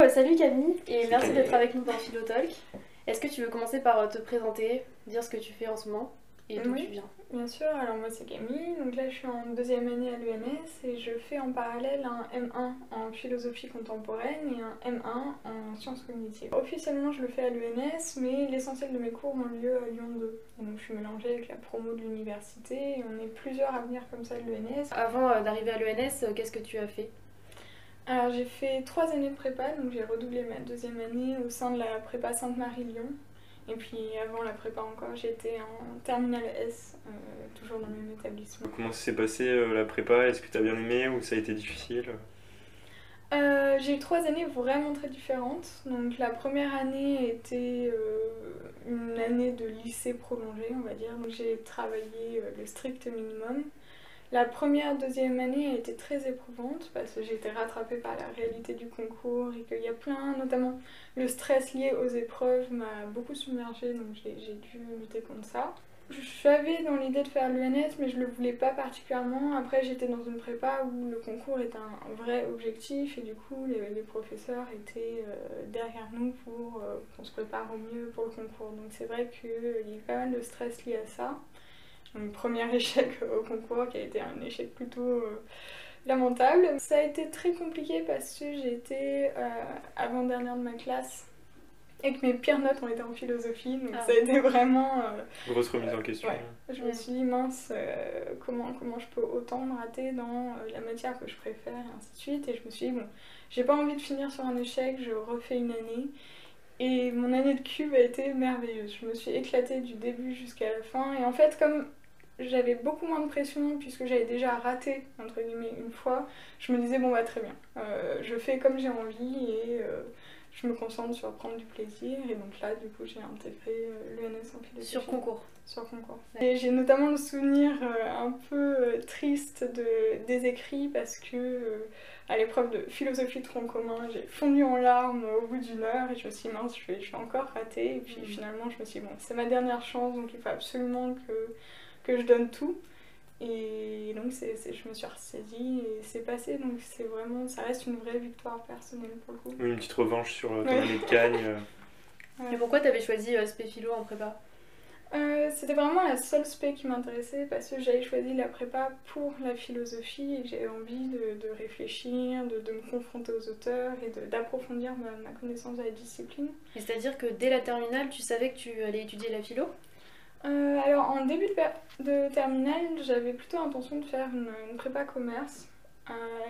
salut Camille et C'est merci d'être Camille. avec nous dans Philotalk. Est-ce que tu veux commencer par te présenter, dire ce que tu fais en ce moment et d'où tu Oui, viens? bien sûr. Alors moi c'est Camille, donc là je suis en deuxième année à l'ENS et je fais en parallèle un M1 en philosophie contemporaine et un M1 en sciences cognitives. Officiellement je le fais à l'ENS, mais l'essentiel de mes cours ont lieu à Lyon 2. Et donc je suis mélangée avec la promo de l'université et on est plusieurs à venir comme ça de l'ENS. Avant d'arriver à l'ENS, qu'est-ce que tu as fait? Alors j'ai fait 3 années de prépa, donc j'ai redoublé ma deuxième année au sein de la prépa Sainte-Marie-Lyon. Et puis avant la prépa encore, j'étais en terminale S, toujours dans le même établissement. Comment ça s'est passé la prépa? Est-ce que tu as bien aimé ou ça a été difficile? J'ai eu 3 années vraiment très différentes. Donc la première année était une année de lycée prolongé, on va dire. Donc j'ai travaillé le strict minimum. La première, deuxième année a été très éprouvante parce que j'ai été rattrapée par la réalité du concours et qu'il y a plein, notamment le stress lié aux épreuves m'a beaucoup submergée, donc j'ai dû lutter contre ça. J'avais dans l'idée de faire l'UNS, mais je le voulais pas particulièrement. Après, j'étais dans une prépa où le concours est un vrai objectif et du coup, les professeurs étaient derrière nous pour qu'on se prépare au mieux pour le concours. Donc c'est vrai qu'il y a eu pas mal de stress lié à ça. Mon premier échec au concours qui a été un échec plutôt lamentable. Ça a été très compliqué parce que j'étais avant-dernière de ma classe et que mes pires notes ont été en philosophie, donc ça a été vraiment... Grosse remise en question. Ouais. Je me suis dit mince, comment je peux autant me rater dans la matière que je préfère et ainsi de suite. Et je me suis dit bon, j'ai pas envie de finir sur un échec, je refais une année. Et mon année de cube a été merveilleuse. Je me suis éclatée du début jusqu'à la fin. Et en fait, comme j'avais beaucoup moins de pression puisque j'avais déjà raté, entre guillemets, une fois, je me disais bon bah très bien. Je fais comme j'ai envie et je me concentre sur prendre du plaisir. Et donc là, du coup, j'ai intégré l'ENS en philosophie. Sur concours. Sur concours. Et j'ai notamment le souvenir un peu triste des écrits parce que à l'épreuve de philosophie tronc commun, j'ai fondu en larmes au bout d'une heure et je me suis dit mince, je vais encore rater. Et puis finalement, je me suis dit bon, c'est ma dernière chance donc il faut absolument que je donne tout. Et donc je me suis ressaisie et c'est passé, donc c'est vraiment, ça reste une vraie victoire personnelle pour le coup. Oui, une petite revanche sur ton année de Cagne. Et pourquoi t'avais choisi spé philo en prépa? C'était vraiment la seule spé qui m'intéressait parce que j'avais choisi la prépa pour la philosophie et que j'avais envie de réfléchir, de me confronter aux auteurs et d'approfondir ma connaissance de la discipline. Et c'est-à-dire que dès la terminale, tu savais que tu allais étudier la philo? Alors en début de terminale, j'avais plutôt l'intention de faire une prépa commerce.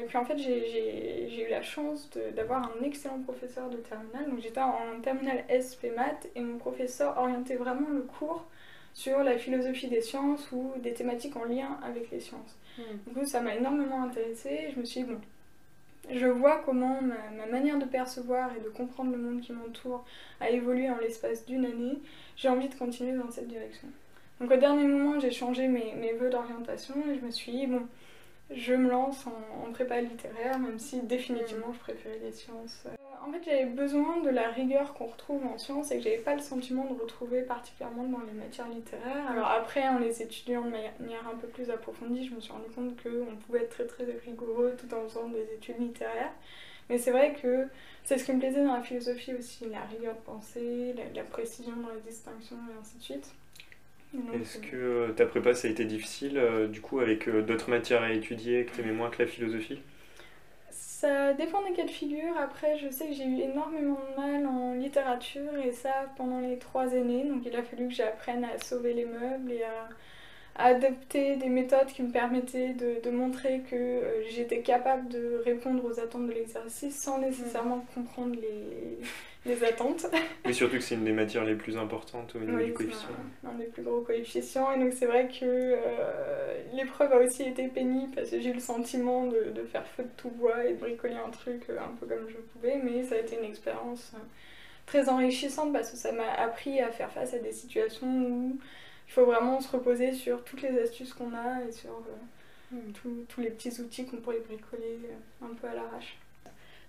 Et puis en fait, j'ai eu la chance d'avoir un excellent professeur de terminale. Donc j'étais en terminale SP Maths et mon professeur orientait vraiment le cours sur la philosophie des sciences ou des thématiques en lien avec les sciences. Du coup, ça m'a énormément intéressée et je me suis dit, bon, je vois comment ma manière de percevoir et de comprendre le monde qui m'entoure a évolué en l'espace d'une année. J'ai envie de continuer dans cette direction. Donc au dernier moment, j'ai changé mes vœux d'orientation et je me suis dit, bon, je me lance en prépa littéraire, même si définitivement je préférais les sciences. En fait, j'avais besoin de la rigueur qu'on retrouve en sciences et que j'avais pas le sentiment de retrouver particulièrement dans les matières littéraires. Alors après, en les étudiant de manière un peu plus approfondie, je me suis rendu compte qu'on pouvait être très très rigoureux tout en faisant des études littéraires. Mais c'est vrai que c'est ce qui me plaisait dans la philosophie aussi, la rigueur de pensée, la précision dans les distinctions et ainsi de suite. Est-ce que ta prépa ça a été difficile du coup avec d'autres matières à étudier que t'aimais moins que la philosophie? Ça dépend des cas de figure. Après, je sais que j'ai eu énormément de mal en littérature et ça pendant les 3 années. Donc il a fallu que j'apprenne à sauver les meubles et à adopter des méthodes qui me permettaient de montrer que j'étais capable de répondre aux attentes de l'exercice sans nécessairement comprendre les attentes. Mais surtout que c'est une des matières les plus importantes au niveau du coefficient. Un des plus gros coefficients et donc c'est vrai que l'épreuve a aussi été pénible parce que j'ai eu le sentiment de faire feu de tout bois et de bricoler un truc un peu comme je pouvais, mais ça a été une expérience très enrichissante parce que ça m'a appris à faire face à des situations où il faut vraiment se reposer sur toutes les astuces qu'on a et sur tous les petits outils qu'on pourrait bricoler un peu à l'arrache.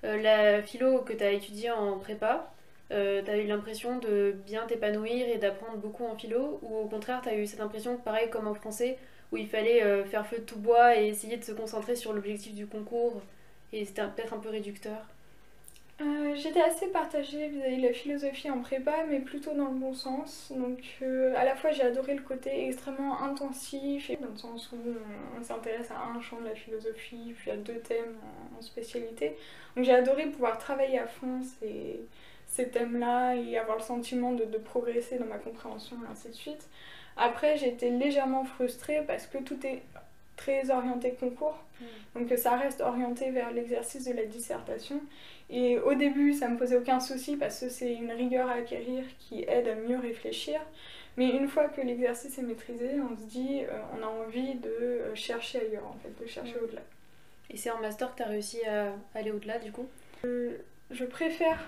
La philo que tu as étudiée en prépa, tu as eu l'impression de bien t'épanouir et d'apprendre beaucoup en philo, ou au contraire tu as eu cette impression, pareil comme en français, où il fallait faire feu de tout bois et essayer de se concentrer sur l'objectif du concours et c'était peut-être un peu réducteur? J'étais assez partagée vis-à-vis de la philosophie en prépa, mais plutôt dans le bon sens. Donc à la fois j'ai adoré le côté extrêmement intensif, et dans le sens où on s'intéresse à un champ de la philosophie, puis à deux thèmes en spécialité. Donc j'ai adoré pouvoir travailler à fond ces thèmes-là et avoir le sentiment de progresser dans ma compréhension et ainsi de suite. Après j'ai été légèrement frustrée parce que tout est très orienté concours, donc ça reste orienté vers l'exercice de la dissertation. Et au début, ça me posait aucun souci parce que c'est une rigueur à acquérir qui aide à mieux réfléchir. Mais une fois que l'exercice est maîtrisé, on se dit, on a envie de chercher ailleurs, en fait, de chercher au-delà. Et c'est en master que tu as réussi à aller au-delà du coup? Je préfère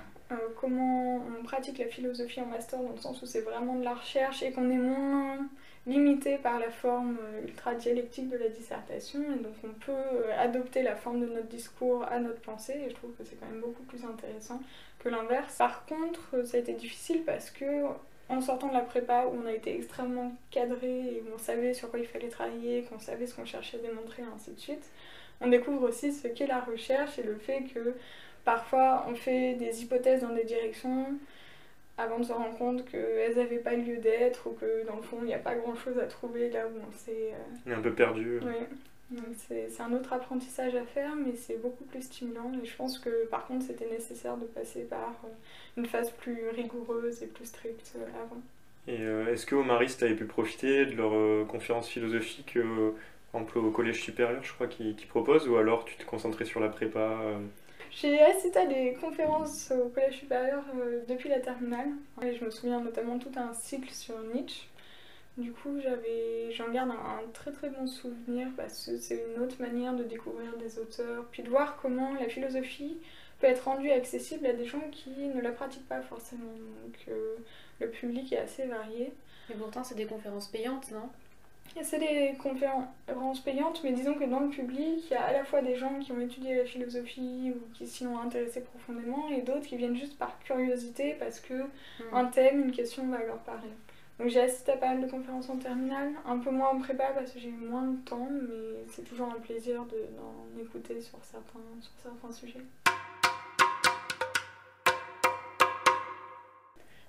comment on pratique la philosophie en master dans le sens où c'est vraiment de la recherche et qu'on est moins limité par la forme ultra dialectique de la dissertation, et donc on peut adopter la forme de notre discours à notre pensée, et je trouve que c'est quand même beaucoup plus intéressant que l'inverse. Par contre, ça a été difficile parce que en sortant de la prépa où on a été extrêmement cadré et où on savait sur quoi il fallait travailler, qu'on savait ce qu'on cherchait à démontrer et ainsi de suite, on découvre aussi ce qu'est la recherche et le fait que parfois on fait des hypothèses dans des directions avant de se rendre compte qu'elles n'avaient pas lieu d'être, ou que dans le fond il n'y a pas grand chose à trouver là où on s'est... On est un peu perdu. Oui. Donc c'est un autre apprentissage à faire, mais c'est beaucoup plus stimulant, et je pense que par contre c'était nécessaire de passer par une phase plus rigoureuse et plus stricte avant. Et est-ce qu'au Maris, tu avais pu profiter de leur conférence philosophique, par exemple au collège supérieur, je crois, qu'ils proposent, ou alors tu te concentrais sur la prépa J'ai assisté à des conférences au collège supérieur depuis la terminale. Et je me souviens notamment tout un cycle sur Nietzsche. Du coup, j'en garde un très très bon souvenir parce que c'est une autre manière de découvrir des auteurs, puis de voir comment la philosophie peut être rendue accessible à des gens qui ne la pratiquent pas forcément. Donc le public est assez varié. Et pourtant, c'est des conférences payantes, non? C'est des conférences payantes, mais disons que dans le public, il y a à la fois des gens qui ont étudié la philosophie ou qui s'y ont intéressés profondément, et d'autres qui viennent juste par curiosité parce que un thème, une question va leur parler. Donc j'ai assisté à pas mal de conférences en terminale, un peu moins en prépa parce que j'ai eu moins de temps, mais c'est toujours un plaisir d'en écouter sur certains sujets.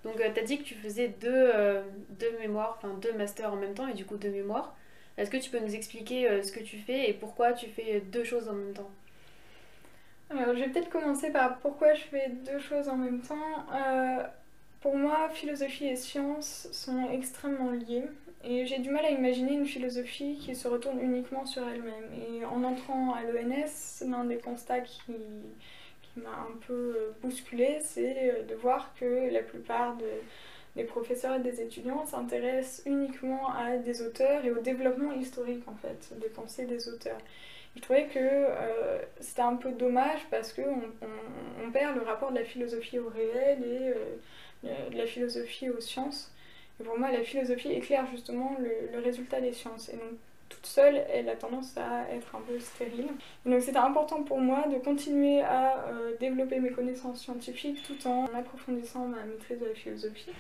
Donc tu as dit que tu faisais deux mémoires, enfin deux masters en même temps et du coup deux mémoires. Est-ce que tu peux nous expliquer ce que tu fais et pourquoi tu fais deux choses en même temps? Alors, je vais peut-être commencer par pourquoi je fais deux choses en même temps. Pour moi, philosophie et sciences sont extrêmement liées, et j'ai du mal à imaginer une philosophie qui se retourne uniquement sur elle-même. Et en entrant à l'ENS, l'un des constats qui m'a un peu bousculée, c'est de voir que la plupart des professeurs et des étudiants s'intéressent uniquement à des auteurs et au développement historique en fait, des pensées des auteurs. Je trouvais que c'était un peu dommage parce qu'on perd le rapport de la philosophie au réel et de la philosophie aux sciences. Et pour moi, la philosophie éclaire justement le résultat des sciences. Et donc, toute seule, elle a tendance à être un peu stérile. Et donc, c'était important pour moi de continuer à développer mes connaissances scientifiques tout en approfondissant ma maîtrise de la philosophie.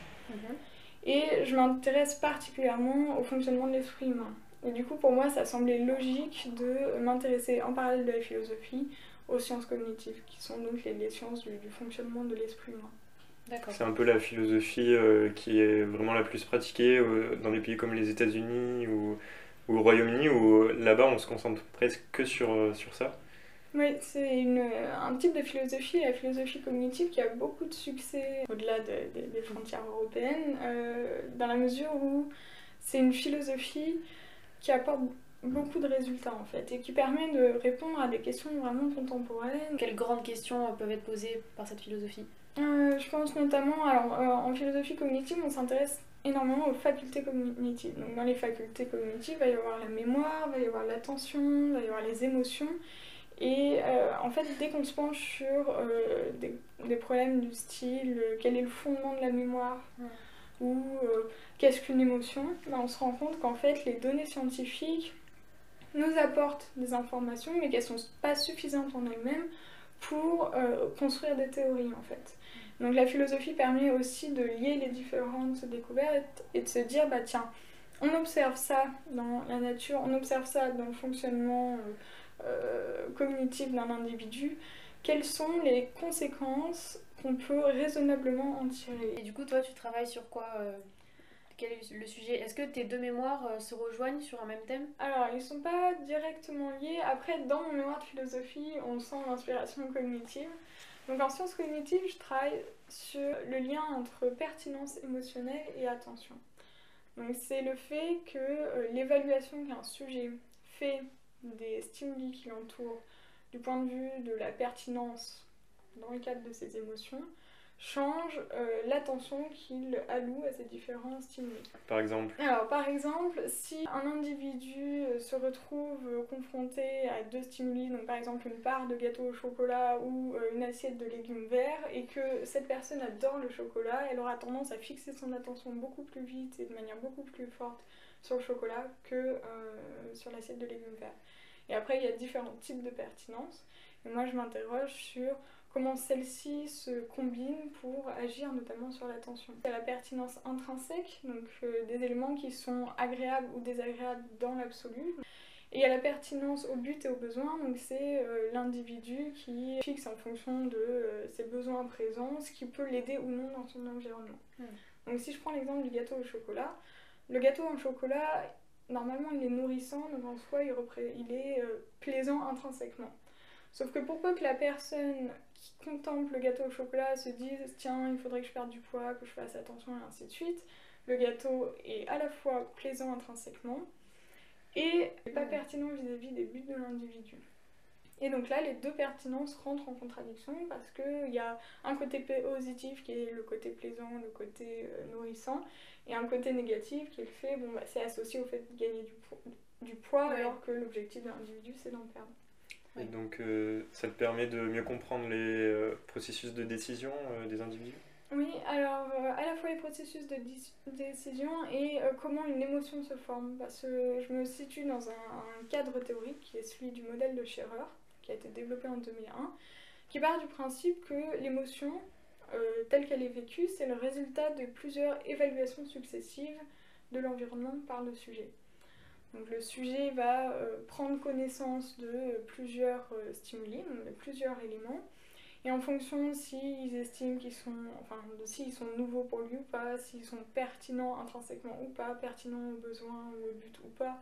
Et je m'intéresse particulièrement au fonctionnement de l'esprit humain. Et du coup, pour moi, ça semblait logique de m'intéresser en parallèle de la philosophie aux sciences cognitives, qui sont donc les sciences du fonctionnement de l'esprit humain. D'accord. C'est un peu la philosophie qui est vraiment la plus pratiquée dans des pays comme les États-Unis ou au Royaume-Uni, où là-bas on se concentre presque que sur ça. Oui, c'est un type de philosophie, la philosophie cognitive, qui a beaucoup de succès au-delà des frontières européennes, dans la mesure où c'est une philosophie qui apporte beaucoup de résultats en fait, et qui permet de répondre à des questions vraiment contemporaines. Quelles grandes questions peuvent être posées par cette philosophie? Je pense notamment, alors en philosophie cognitive, on s'intéresse énormément aux facultés cognitives. Donc dans les facultés cognitives, il va y avoir la mémoire, il va y avoir l'attention, il va y avoir les émotions. Et en fait, dès qu'on se penche sur des problèmes du style quel est le fondement de la mémoire ou qu'est-ce qu'une émotion, ben, on se rend compte qu'en fait, les données scientifiques nous apportent des informations, mais qu'elles ne sont pas suffisantes en elles-mêmes pour construire des théories en fait. Donc la philosophie permet aussi de lier les différentes découvertes et de se dire, bah tiens, on observe ça dans la nature, on observe ça dans le fonctionnement cognitif d'un individu, quelles sont les conséquences qu'on peut raisonnablement en tirer. Et du coup, toi, tu travailles sur quoi quel est le sujet? Est-ce que tes deux mémoires se rejoignent sur un même thème? Alors, ils sont pas directement liés. Après, dans mon mémoire de philosophie, on sent l'inspiration cognitive. Donc en sciences cognitives, je travaille sur le lien entre pertinence émotionnelle et attention. Donc c'est le fait que l'évaluation qu'un sujet fait des stimuli qui l'entourent du point de vue de la pertinence dans le cadre de ses émotions change l'attention qu'il alloue à ces différents stimuli. Par exemple? Alors, par exemple, si un individu se retrouve confronté à deux stimuli, donc par exemple une part de gâteau au chocolat ou une assiette de légumes verts, et que cette personne adore le chocolat, elle aura tendance à fixer son attention beaucoup plus vite et de manière beaucoup plus forte sur le chocolat que sur l'assiette de légumes verts. Et après, il y a différents types de pertinence. Et moi, je m'interroge sur comment celle-ci se combine pour agir notamment sur l'attention. Il y a la pertinence intrinsèque, donc des éléments qui sont agréables ou désagréables dans l'absolu. Et il y a la pertinence au but et aux besoins, donc c'est l'individu qui fixe en fonction de ses besoins présents, ce qui peut l'aider ou non dans son environnement. Donc si je prends l'exemple du gâteau au chocolat, le gâteau au chocolat, normalement il est nourrissant, donc en soi il est plaisant intrinsèquement. Sauf que pour peu que la personne qui contemple le gâteau au chocolat se dise tiens, il faudrait que je perde du poids, que je fasse attention et ainsi de suite, le gâteau est à la fois plaisant intrinsèquement et pas pertinent vis-à-vis des buts de l'individu. Et donc là, les deux pertinences rentrent en contradiction parce qu'il y a un côté positif qui est le côté plaisant, le côté nourrissant, et un côté négatif qui est le fait, c'est associé au fait de gagner du poids alors que l'objectif de l'individu c'est d'en perdre. Et donc ça te permet de mieux comprendre les processus de décision des individus? Oui, alors à la fois les processus de décision et comment une émotion se forme. Parce que je me situe dans un cadre théorique qui est celui du modèle de Scherrer, qui a été développé en 2001, qui part du principe que l'émotion, telle qu'elle est vécue, c'est le résultat de plusieurs évaluations successives de l'environnement par le sujet. Donc le sujet va prendre connaissance de plusieurs stimuli, donc de plusieurs éléments, et en fonction s'ils estiment s'ils sont nouveaux pour lui ou pas, s'ils sont pertinents intrinsèquement ou pas, pertinents aux besoins ou aux buts ou pas,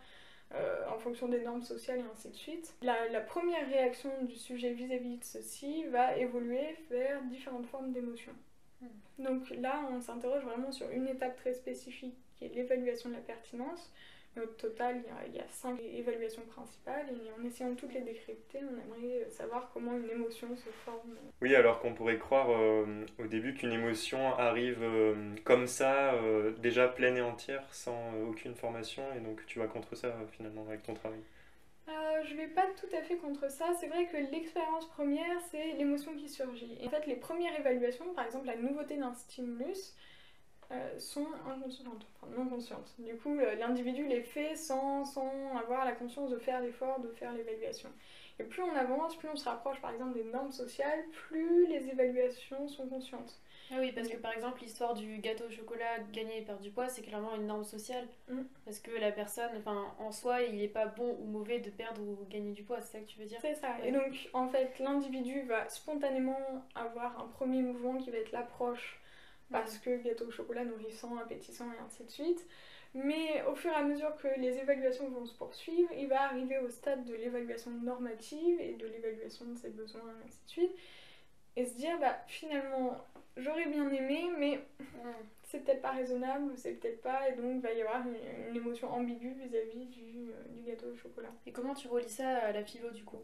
en fonction des normes sociales et ainsi de suite. La première réaction du sujet vis-à-vis de ceci va évoluer vers différentes formes d'émotions. Donc là, on s'interroge vraiment sur une étape très spécifique qui est l'évaluation de la pertinence. Mais au total, il y a 5 évaluations principales et en essayant de toutes les décrypter, on aimerait savoir comment une émotion se forme. Oui, alors qu'on pourrait croire au début qu'une émotion arrive comme ça, déjà pleine et entière, sans aucune formation, et donc tu vas contre ça finalement avec ton travail. Je vais pas tout à fait contre ça. C'est vrai que l'expérience première, c'est l'émotion qui surgit. Et en fait, les premières évaluations, par exemple la nouveauté d'un stimulus, sont inconscientes, enfin non conscientes. Du coup, l'individu les fait sans avoir la conscience de faire l'effort, de faire l'évaluation. Et plus on avance, plus on se rapproche par exemple des normes sociales, plus les évaluations sont conscientes. Ah oui, parce que par exemple, l'histoire du gâteau au chocolat gagner et perdre du poids, c'est clairement une norme sociale. Parce que la personne, en soi, il n'est pas bon ou mauvais de perdre ou gagner du poids, c'est ça que tu veux dire? C'est ça. Ouais. Et donc, en fait, l'individu va spontanément avoir un premier mouvement qui va être l'approche, parce que gâteau au chocolat nourrissant, appétissant et ainsi de suite. Mais au fur et à mesure que les évaluations vont se poursuivre, il va arriver au stade de l'évaluation normative et de l'évaluation de ses besoins et ainsi de suite. Et se dire, finalement, j'aurais bien aimé, mais c'est peut-être pas raisonnable, ou c'est peut-être pas, et donc il va y avoir une émotion ambiguë vis-à-vis du gâteau au chocolat. Et comment tu relis ça à la philo du coup?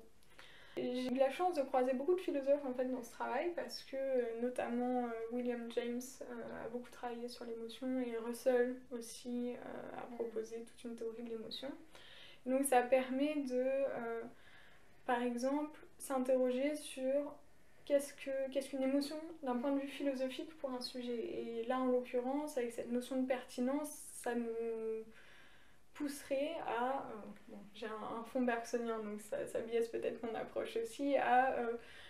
J'ai eu la chance de croiser beaucoup de philosophes en fait dans ce travail parce que notamment William James a beaucoup travaillé sur l'émotion et Russell aussi a proposé toute une théorie de l'émotion. Donc ça permet de, par exemple, s'interroger sur qu'est-ce qu'une émotion d'un point de vue philosophique pour un sujet. Et là en l'occurrence, avec cette notion de pertinence, ça nous pousserait à, j'ai un fond bergsonien donc ça biaise peut-être mon approche aussi, à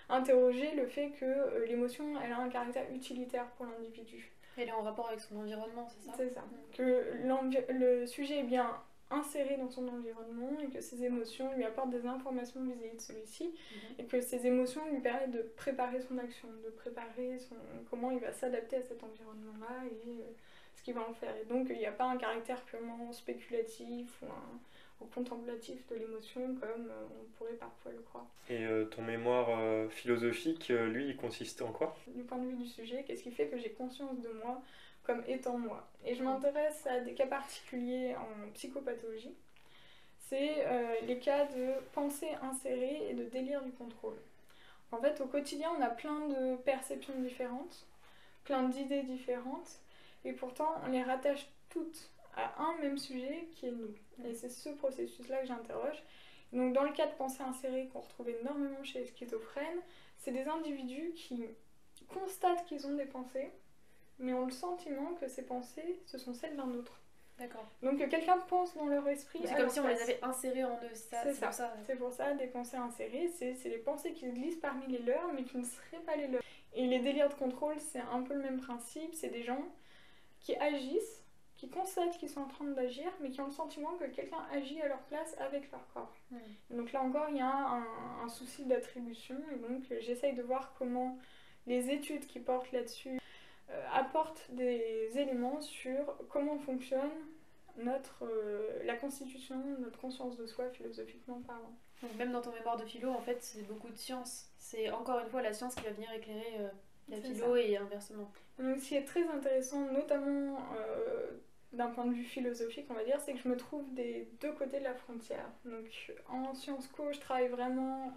interroger le fait que l'émotion elle a un caractère utilitaire pour l'individu. Elle est en rapport avec son environnement, c'est ça? C'est ça. Que le sujet est bien inséré dans son environnement et que ses émotions lui apportent des informations vis-à-vis de celui-ci et que ces émotions lui permettent de préparer son action, de préparer comment il va s'adapter à cet environnement-là et ce qu'il va en faire. Et donc il n'y a pas un caractère purement spéculatif ou contemplatif de l'émotion comme on pourrait parfois le croire. Et ton mémoire philosophique, lui, il consiste en quoi? Du point de vue du sujet, qu'est-ce qui fait que j'ai conscience de moi comme étant moi? Et je m'intéresse à des cas particuliers en psychopathologie. C'est les cas de pensée insérée et de délire du contrôle. En fait, au quotidien, on a plein de perceptions différentes, plein d'idées différentes, et pourtant, on les rattache toutes à un même sujet qui est nous. Et c'est ce processus-là que j'interroge. Donc, dans le cas de pensée insérée qu'on retrouve énormément chez les schizophrènes, c'est des individus qui constatent qu'ils ont des pensées, mais ont le sentiment que ces pensées, ce sont celles d'un autre. D'accord. Donc quelqu'un pense dans leur esprit. C'est comme si on les avait insérées en eux, c'est ça. C'est pour ça, des pensées insérées, c'est les pensées qui se glissent parmi les leurs, mais qui ne seraient pas les leurs. Et les délires de contrôle, c'est un peu le même principe, c'est des gens qui agissent, qui constatent qu'ils sont en train d'agir, mais qui ont le sentiment que quelqu'un agit à leur place avec leur corps. Donc là encore, il y a un souci d'attribution, et donc j'essaye de voir comment les études qui portent là-dessus apportent des éléments sur comment fonctionne la constitution, notre conscience de soi philosophiquement parlant. Donc même dans ton mémoire de philo, en fait, c'est beaucoup de science. C'est encore une fois la science qui va venir éclairer la philo et inversement. Donc ce qui est très intéressant, notamment d'un point de vue philosophique, on va dire, c'est que je me trouve des deux côtés de la frontière. Donc en Sciences Co, je travaille vraiment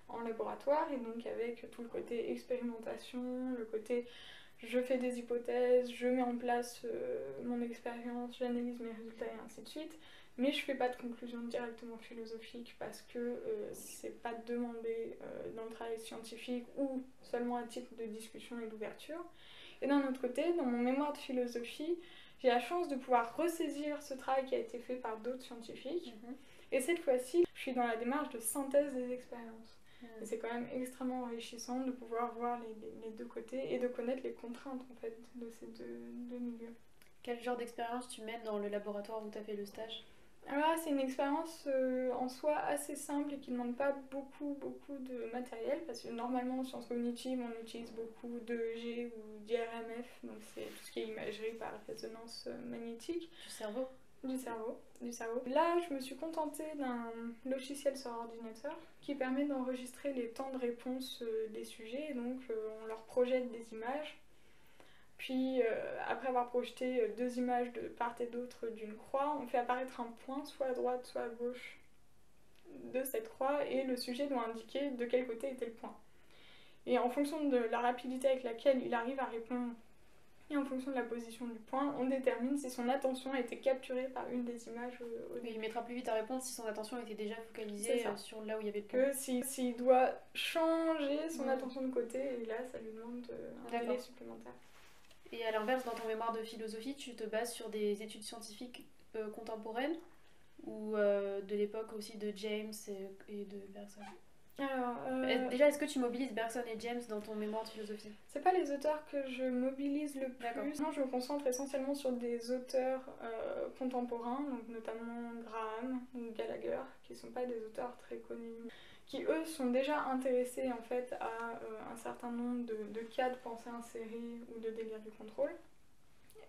en laboratoire, et donc avec tout le côté expérimentation, le côté je fais des hypothèses, je mets en place mon expérience, j'analyse mes résultats et ainsi de suite, mais je fais pas de conclusion directement philosophique parce que c'est pas demandé dans le travail scientifique ou seulement à titre de discussion et d'ouverture. Et d'un autre côté, dans mon mémoire de philosophie, j'ai la chance de pouvoir ressaisir ce travail qui a été fait par d'autres scientifiques, et cette fois-ci, je suis dans la démarche de synthèse des expériences. Et c'est quand même extrêmement enrichissant de pouvoir voir les deux côtés et de connaître les contraintes en fait de ces deux milieux. Quel genre d'expérience tu mènes dans le laboratoire où tu as fait le stage? Alors là, c'est une expérience en soi assez simple et qui ne demande pas beaucoup de matériel, parce que normalement en sciences cognitives on utilise beaucoup d'EEG ou d'IRMF, donc c'est tout ce qui est imagerie par résonance magnétique. Du cerveau? Du cerveau. Là, je me suis contentée d'un logiciel sur ordinateur qui permet d'enregistrer les temps de réponse des sujets. Donc, on leur projette des images. Puis, après avoir projeté deux images de part et d'autre d'une croix, on fait apparaître un point, soit à droite, soit à gauche de cette croix, et le sujet doit indiquer de quel côté était le point. Et en fonction de la rapidité avec laquelle il arrive à répondre, et en fonction de la position du point, on détermine si son attention a été capturée par une des images au début. Il mettra plus vite à répondre si son attention était déjà focalisée sur là où il y avait le point. Que s'il doit changer son attention de côté, et là ça lui demande un délai supplémentaire. Et à l'inverse, dans ton mémoire de philosophie, tu te bases sur des études scientifiques contemporaines ou de l'époque aussi de James et de Bergson? Alors, déjà, est-ce que tu mobilises Bergson et James dans ton mémoire de philosophie? C'est pas les auteurs que je mobilise le plus. Non, je me concentre essentiellement sur des auteurs contemporains, donc notamment Graham ou Gallagher, qui sont pas des auteurs très connus, qui eux sont déjà intéressés en fait à un certain nombre de cas de pensée insérée ou de délire du contrôle.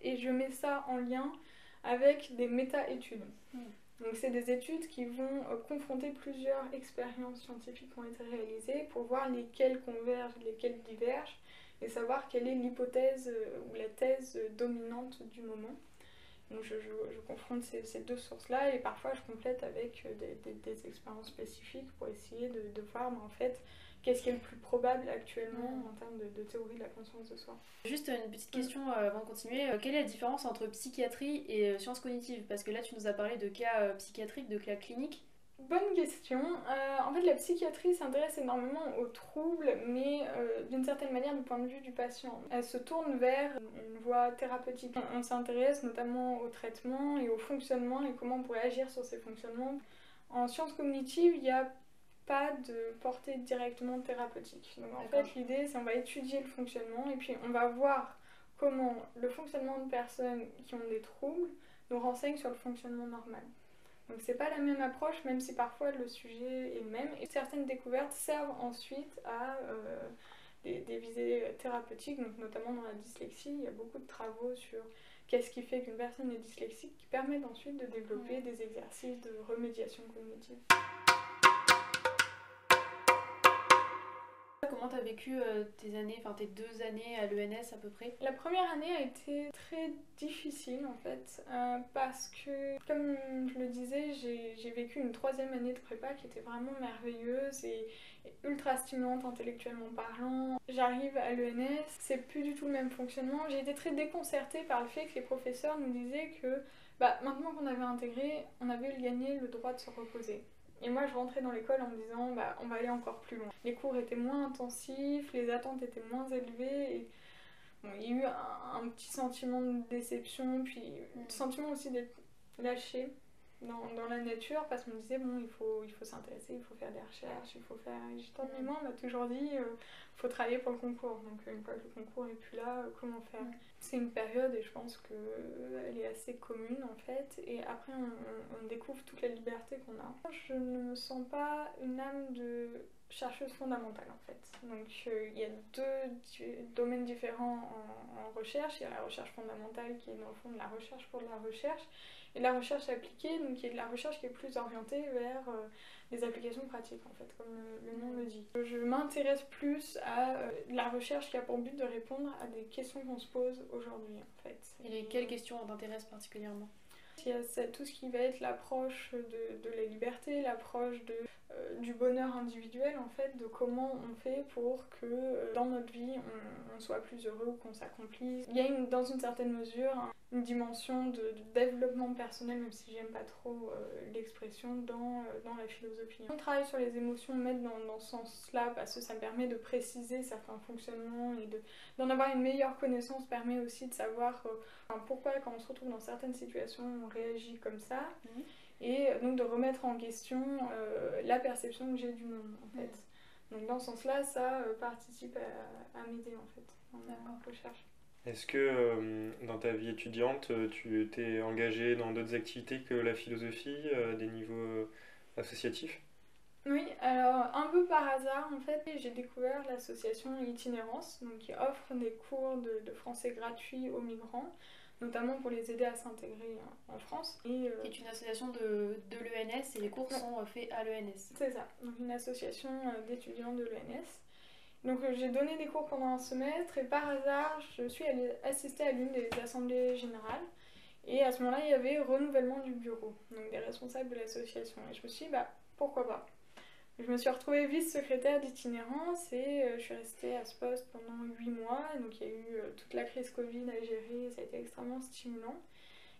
Et je mets ça en lien avec des méta-études. Donc c'est des études qui vont confronter plusieurs expériences scientifiques qui ont été réalisées pour voir lesquelles convergent, lesquelles divergent, et savoir quelle est l'hypothèse ou la thèse dominante du moment. Donc je confronte ces deux sources-là, et parfois je complète avec des expériences spécifiques pour essayer de voir en fait qu'est-ce qui est le plus probable actuellement en termes de théorie de la conscience de soi. Juste une petite question avant de continuer. Quelle est la différence entre psychiatrie et sciences cognitives? Parce que là tu nous as parlé de cas psychiatriques, de cas cliniques. Bonne question. En fait, la psychiatrie s'intéresse énormément aux troubles, mais d'une certaine manière du point de vue du patient. Elle se tourne vers une voie thérapeutique. On s'intéresse notamment au traitement et au fonctionnement et comment on pourrait agir sur ces fonctionnements. En sciences cognitives, il n'y a pas de portée directement thérapeutique. Donc en fait, l'idée, c'est qu'on va étudier le fonctionnement et puis on va voir comment le fonctionnement de personnes qui ont des troubles nous renseigne sur le fonctionnement normal. Donc c'est pas la même approche, même si parfois le sujet est le même. Et certaines découvertes servent ensuite à des visées thérapeutiques, donc notamment dans la dyslexie. Il y a beaucoup de travaux sur qu'est-ce qui fait qu'une personne est dyslexique qui permettent ensuite de développer des exercices de remédiation cognitive. Comment tu as vécu tes 2 années à l'ENS à peu près? La première année a été très difficile en fait, parce que, comme je le disais, j'ai vécu une 3e année de prépa qui était vraiment merveilleuse et ultra stimulante intellectuellement parlant. J'arrive à l'ENS, c'est plus du tout le même fonctionnement. J'ai été très déconcertée par le fait que les professeurs nous disaient que maintenant qu'on avait intégré, on avait gagné le droit de se reposer. Et moi, je rentrais dans l'école en me disant, on va aller encore plus loin. Les cours étaient moins intensifs, les attentes étaient moins élevées. Et bon, il y a eu un petit sentiment de déception, puis le sentiment aussi d'être lâché dans la nature, parce qu'on me disait, bon, il faut s'intéresser, il faut faire des recherches, il faut faire... Et j'étais, mais moi, on m'a toujours dit, il faut travailler pour le concours. Donc une fois que le concours est plus là, comment faire? C'est une période, et je pense qu'elle est assez commune en fait, et après on découvre toute la liberté qu'on a. Je ne me sens pas une âme de chercheuse fondamentale en fait. Donc il y a 2 domaines différents en recherche. Il y a la recherche fondamentale qui est dans le fond de la recherche pour de la recherche, et la recherche appliquée, donc qui est de la recherche qui est plus orientée vers les applications pratiques en fait, comme le nom le dit. Je m'intéresse plus à la recherche qui a pour but de répondre à des questions qu'on se pose aujourd'hui en fait. Et quelles questions t'intéressent particulièrement? Il y a tout ce qui va être l'approche de la liberté, l'approche du bonheur individuel en fait, de comment on fait pour que dans notre vie on soit plus heureux, qu'on s'accomplisse. Il y a dans une certaine mesure une dimension de développement personnel, même si j'aime pas trop l'expression, dans la philosophie. On travaille sur les émotions, mettre dans ce sens-là, parce que ça me permet de préciser certains fonctionnements et d'en avoir une meilleure connaissance, permet aussi de savoir pourquoi quand on se retrouve dans certaines situations on réagit comme ça, et donc de remettre en question la perception que j'ai du monde en fait. Donc dans ce sens-là, ça participe à m'aider en fait dans ma recherche. Est-ce que dans ta vie étudiante, tu t'es engagée dans d'autres activités que la philosophie, à des niveaux associatifs? Oui, alors un peu par hasard en fait, j'ai découvert l'association Itinérance, donc qui offre des cours de français gratuits aux migrants, notamment pour les aider à s'intégrer en France. Qui est une association de l'ENS, et les cours sont faits à l'ENS. C'est ça, donc une association d'étudiants de l'ENS. Donc j'ai donné des cours pendant un semestre, et par hasard je suis allée assister à l'une des assemblées générales, et à ce moment-là il y avait renouvellement du bureau, donc des responsables de l'association, et je me suis dit pourquoi pas. Je me suis retrouvée vice-secrétaire d'Itinérance, et je suis restée à ce poste pendant 8 mois. Donc il y a eu toute la crise Covid à gérer, ça a été extrêmement stimulant.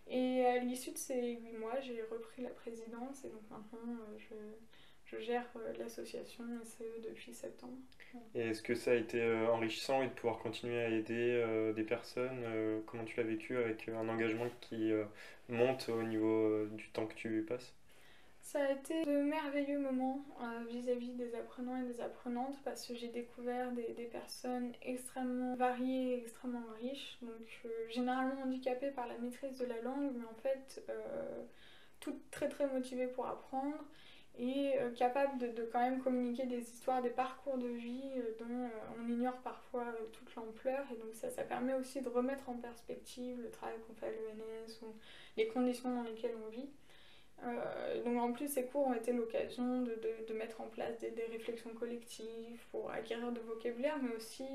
Et à l'issue de ces 8 mois, j'ai repris la présidence, et donc maintenant je gère l'association SCE depuis septembre. Et est-ce que ça a été enrichissant et de pouvoir continuer à aider des personnes? Comment tu l'as vécu avec un engagement qui monte au niveau du temps que tu passes? Ça a été de merveilleux moments vis-à-vis des apprenants et des apprenantes, parce que j'ai découvert des personnes extrêmement variées et extrêmement riches, donc généralement handicapées par la maîtrise de la langue, mais en fait toutes très très motivées pour apprendre, et capables de quand même communiquer des histoires, des parcours de vie dont on ignore parfois toute l'ampleur, et donc ça permet aussi de remettre en perspective le travail qu'on fait à l'ENS ou les conditions dans lesquelles on vit. Donc en plus ces cours ont été l'occasion de mettre en place des réflexions collectives pour acquérir de vocabulaire, mais aussi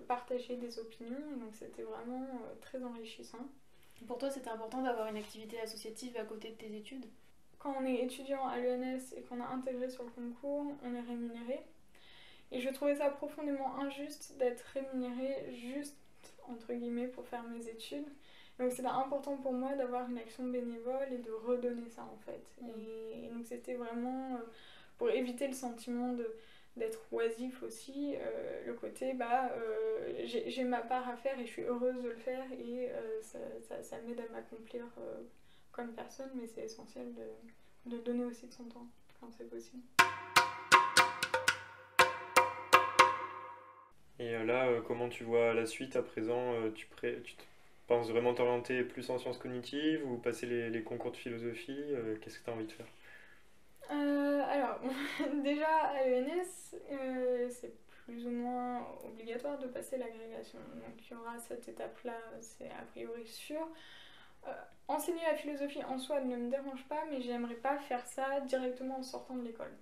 partager des opinions, et donc c'était vraiment très enrichissant. Pour toi c'était important d'avoir une activité associative à côté de tes études? Quand on est étudiant à l'ENS et qu'on a intégré sur le concours, on est rémunéré, et je trouvais ça profondément injuste d'être rémunéré juste entre guillemets pour faire mes études. Donc c'était important pour moi d'avoir une action bénévole et de redonner ça en fait. Et donc c'était vraiment pour éviter le sentiment d'être oisif aussi, le côté j'ai ma part à faire et je suis heureuse de le faire, et ça m'aide à m'accomplir comme personne, mais c'est essentiel de donner aussi de son temps quand c'est possible. Et là, comment tu vois la suite à présent? Tu penses vraiment t'orienter plus en sciences cognitives ou passer les concours de philosophie? Qu'est-ce que tu as envie de faire? Alors, déjà à l'ENS, c'est plus ou moins obligatoire de passer l'agrégation. Donc il y aura cette étape-là, c'est a priori sûr. Euh, Enseigner la philosophie en soi ne me dérange pas, mais j'aimerais pas faire ça directement en sortant de l'école.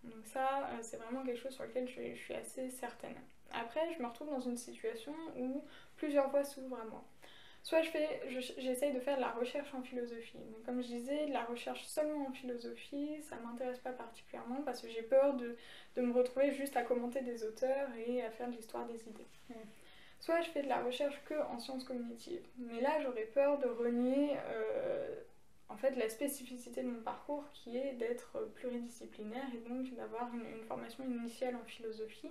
Donc ça, c'est vraiment quelque chose sur lequel je suis assez certaine. Après, je me retrouve dans une situation où plusieurs voies s'ouvrent à moi. Soit j'essaye de faire de la recherche en philosophie. Donc, comme je disais, de la recherche seulement en philosophie, ça m'intéresse pas particulièrement parce que j'ai peur de me retrouver juste à commenter des auteurs et à faire de l'histoire des idées. Soit je fais de la recherche que en sciences cognitives. Mais là, j'aurais peur de renier en fait la spécificité de mon parcours qui est d'être pluridisciplinaire et donc d'avoir une formation initiale en philosophie.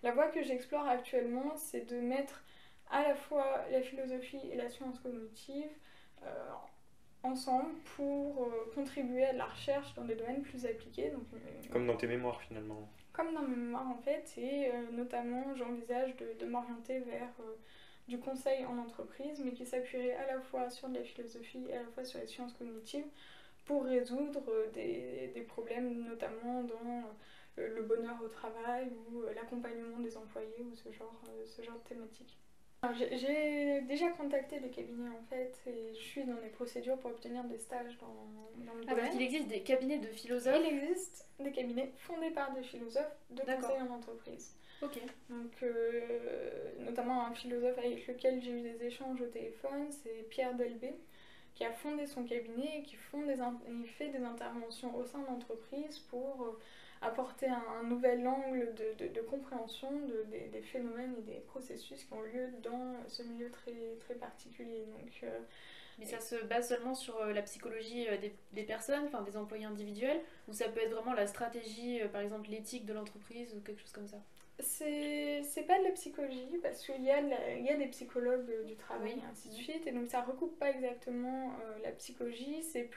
La voie que j'explore actuellement, c'est de mettre à la fois la philosophie et la science cognitive ensemble pour contribuer à de la recherche dans des domaines plus appliqués. Donc, Comme dans tes mémoires finalement. comme dans mes mémoires en fait, et notamment j'envisage de m'orienter vers du conseil en entreprise, mais qui s'appuierait à la fois sur de la philosophie et à la fois sur les sciences cognitives pour résoudre des problèmes, notamment dans le bonheur au travail ou l'accompagnement des employés ou ce genre de thématique. J'ai déjà contacté des cabinets en fait et je suis dans les procédures pour obtenir des stages dans le Ah, parce domaine. qu'il existe des cabinets de philosophes. Il existe des cabinets fondés par des philosophes de conseil en entreprise. Ok. Donc, notamment un philosophe avec lequel j'ai eu des échanges au téléphone, c'est Pierre Delbé, qui a fondé son cabinet et qui fait des interventions au sein d'entreprises pour apporter un nouvel angle de compréhension des phénomènes et des processus qui ont lieu dans ce milieu très, très particulier. Donc, Mais ça se base seulement sur la psychologie des personnes, enfin des employés individuels, ou ça peut être vraiment la stratégie, par exemple l'éthique de l'entreprise ou quelque chose comme ça? c'est pas de la psychologie parce qu'il y a des psychologues du travail Oui. et ainsi de suite, et donc ça recoupe pas exactement la psychologie, c'est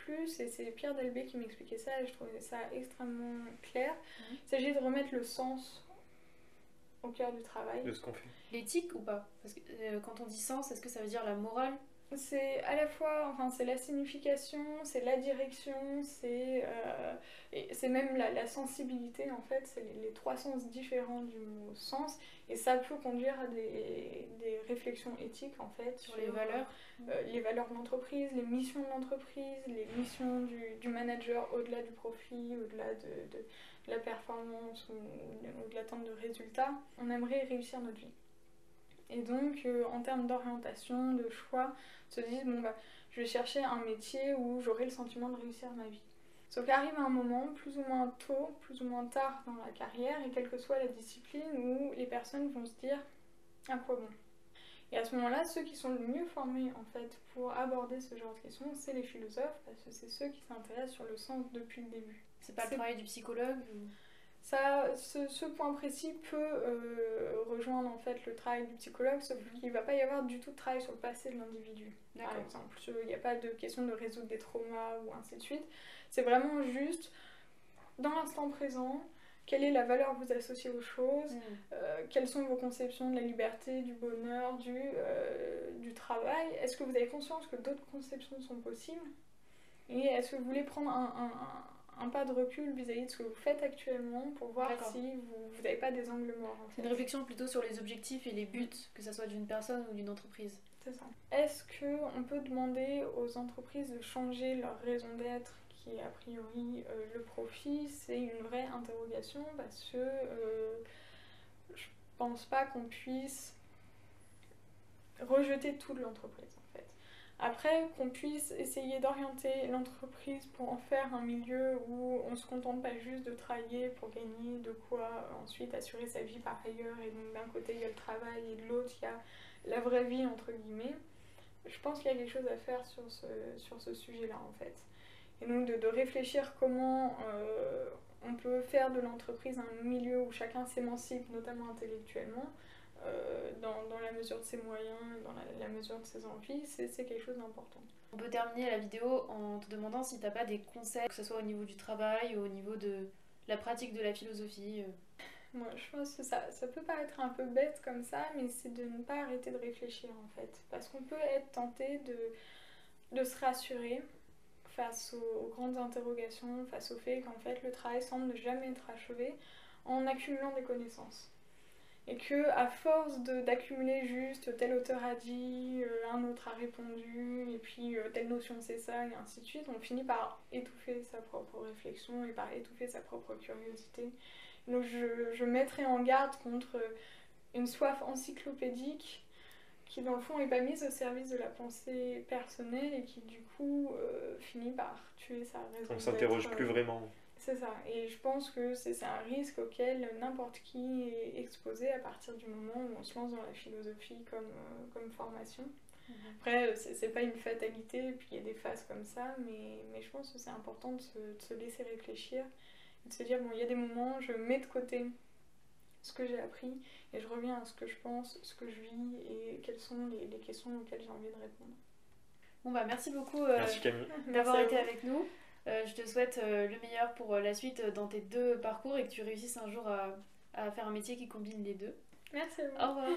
Pierre Delbé qui m'expliquait ça et je trouvais ça extrêmement clair. Il s'agit de remettre le sens au cœur du travail. De ce qu'on fait. L'éthique ou pas? Parce que quand on dit sens, est-ce que ça veut dire la morale? C'est à la fois, enfin, c'est la signification, c'est la direction, et c'est même la sensibilité en fait, c'est les trois sens différents du mot sens, et ça peut conduire à des réflections éthiques en fait Sur les valeurs? les valeurs de l'entreprise, les missions de l'entreprise, les missions du manager au-delà du profit, au-delà de la performance ou de l'atteinte de résultats. On aimerait réussir notre vie. Et donc, en termes d'orientation, de choix, se disent bon bah je vais chercher un métier où j'aurai le sentiment de réussir ma vie. Sauf qu'arrive un moment, plus ou moins tôt, plus ou moins tard dans la carrière, et quelle que soit la discipline, où les personnes vont se dire à quoi bon. Et à ce moment-là, ceux qui sont le mieux formés en fait pour aborder ce genre de questions, c'est les philosophes, parce que c'est ceux qui s'intéressent sur le sens depuis le début. C'est pas le travail du psychologue ou... Ce point précis peut rejoindre en fait le travail du psychologue, sauf qu'il ne va pas y avoir du tout de travail sur le passé de l'individu, par exemple. Il n'y a pas de question de résoudre des traumas ou ainsi de suite. C'est vraiment juste, dans l'instant présent, quelle est la valeur que vous associez aux choses, quelles sont vos conceptions de la liberté, du bonheur, du travail. Est-ce que vous avez conscience que d'autres conceptions sont possibles? Et est-ce que vous voulez prendre un pas de recul vis-à-vis de ce que vous faites actuellement pour voir si vous n'avez pas des angles morts en fait. C'est une réflexion plutôt sur les objectifs et les buts, que ce soit d'une personne ou d'une entreprise. C'est ça. Est-ce qu'on peut demander aux entreprises de changer leur raison d'être, qui est a priori le profit? C'est une vraie interrogation parce que je pense pas qu'on puisse rejeter toute l'entreprise en fait. Après, qu'on puisse essayer d'orienter l'entreprise pour en faire un milieu où on ne se contente pas juste de travailler pour gagner de quoi ensuite assurer sa vie par ailleurs, et donc d'un côté il y a le travail et de l'autre il y a la vraie vie entre guillemets. Je pense qu'il y a quelque chose à faire sur ce sujet-là en fait. Et donc de réfléchir comment on peut faire de l'entreprise un milieu où chacun s'émancipe, notamment intellectuellement, dans la mesure de ses moyens, dans la mesure de ses envies, c'est quelque chose d'important. On peut terminer la vidéo en te demandant si t'as pas des conseils, que ce soit au niveau du travail ou au niveau de la pratique de la philosophie. Moi, je pense que ça peut paraître un peu bête comme ça, mais c'est de ne pas arrêter de réfléchir en fait. Parce qu'on peut être tenté de se rassurer face aux grandes interrogations, face au fait qu'en fait le travail semble ne jamais être achevé en accumulant des connaissances. Et que à force d'accumuler juste tel auteur a dit, un autre a répondu, et puis telle notion c'est ça, et ainsi de suite, on finit par étouffer sa propre réflexion et par étouffer sa propre curiosité. Donc je mettrai en garde contre une soif encyclopédique qui dans le fond n'est pas mise au service de la pensée personnelle et qui du coup finit par tuer sa raison On s'interroge d'être. plus vraiment. C'est ça, et je pense que c'est un risque auquel n'importe qui est exposé à partir du moment où on se lance dans la philosophie comme formation. Après, c'est pas une fatalité, puis il y a des phases comme ça, mais je pense que c'est important de se laisser réfléchir, et de se dire, bon, il y a des moments, je mets de côté ce que j'ai appris, et je reviens à ce que je pense, ce que je vis, et quelles sont les questions auxquelles j'ai envie de répondre. Bon bah merci beaucoup Merci Camille. d'avoir Merci été à vous. avec nous. Je te souhaite le meilleur pour la suite dans tes 2 parcours et que tu réussisses un jour à faire un métier qui combine les deux. Merci à vous. Au revoir.